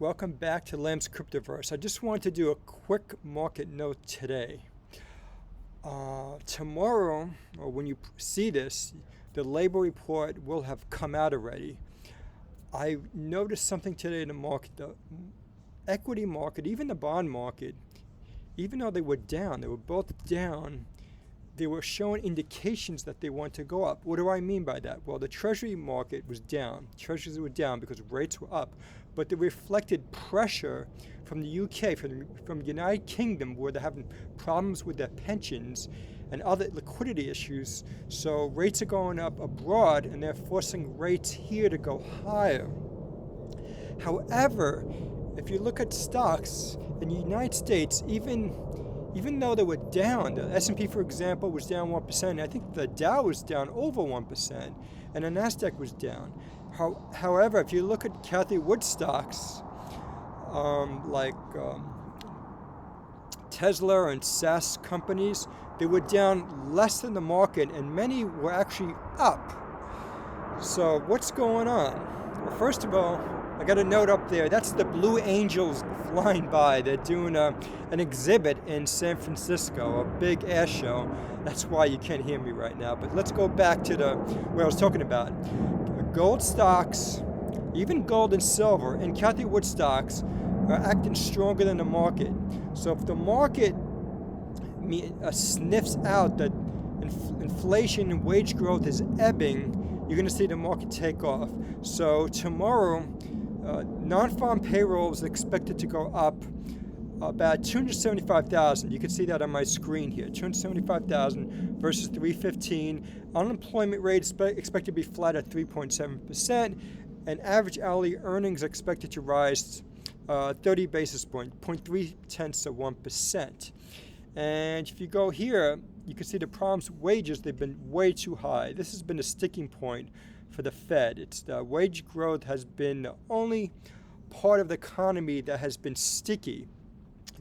Welcome back to Lamb's Cryptoverse. I just wanted to do a quick market note today. Tomorrow, or when you see this, the labor report will have come out already. I noticed something today in the market. The equity market, even the bond market, even though they were both down, they were showing indications that they want to go up. What do I mean by that? Well, the Treasury market was down. Treasuries were down because rates were up. But they reflected pressure from the UK, from the United Kingdom, where they're having problems with their pensions and other liquidity issues. So rates are going up abroad, and they're forcing rates here to go higher. However, if you look at stocks in the United States, even though they were down, the S&P, for example, was down 1%. I think the Dow was down over 1%, and the Nasdaq was down. However, if you look at Cathie Wood stocks, like Tesla and SaaS companies, they were down less than the market, and many were actually up. So what's going on? Well, first of all, I got a note up there. That's the Blue Angels flying by. They're doing an exhibit in San Francisco, a big air show. That's why you can't hear me right now. But let's go back to where I was talking about. Gold stocks, even gold and silver, and Cathie Wood stocks are acting stronger than the market. So if the market sniffs out that inflation and wage growth is ebbing, you're going to see the market take off. So tomorrow, non-farm payroll is expected to go up about 275,000. You can see that on my screen here, 275,000 versus 315. Unemployment rate is expected to be flat at 3.7%, and average hourly earnings are expected to rise 30 basis points, 0.3%. And if you go here, you can see the problems with wages. They've been way too high. This has been a sticking point for the Fed. It's the wage growth has been the only part of the economy that has been sticky.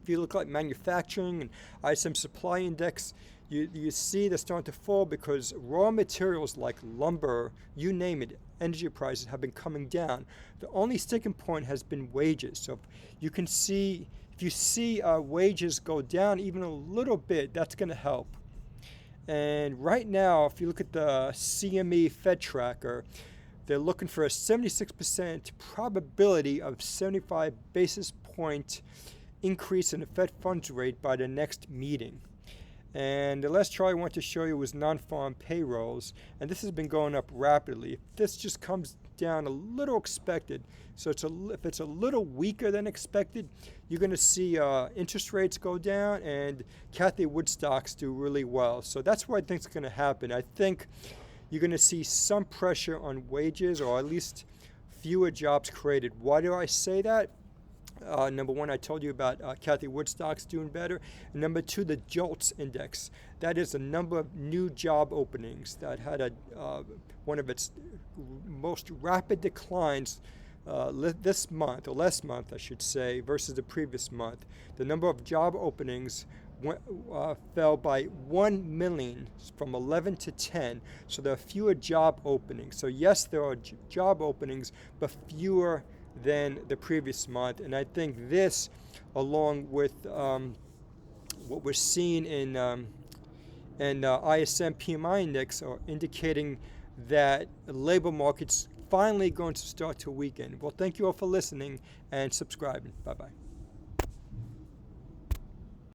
If you look at manufacturing and ISM supply index, you see they're starting to fall because raw materials like lumber, you name it, energy prices have been coming down. The only sticking point has been wages. So if you see wages go down even a little bit, that's going to help. And right now, if you look at the CME Fed tracker, they're looking for a 76% probability of 75 basis point increase in the Fed funds rate by the next meeting. And the last chart I want to show you was non-farm payrolls, and this has been going up rapidly. If this just comes down a little expected, so if it's a little weaker than expected, you're going to see interest rates go down and Cathie Wood stocks do really well. So that's what I think is going to happen. I think you're going to see some pressure on wages, or at least fewer jobs created. Why do I say that? Number one, I told you about Cathie Wood stocks doing better. And number two, the JOLT index. That is the number of new job openings that had one of its most rapid declines this month, or last month, I should say, versus the previous month. The number of job openings fell by 1 million from 11 to 10. So there are fewer job openings. So yes, there are job openings, but fewer than the previous month. And I think this, along with what we're seeing in ISM PMI index, are indicating that the labor market's finally going to start to weaken. Well, thank you all for listening and subscribing. Bye-bye.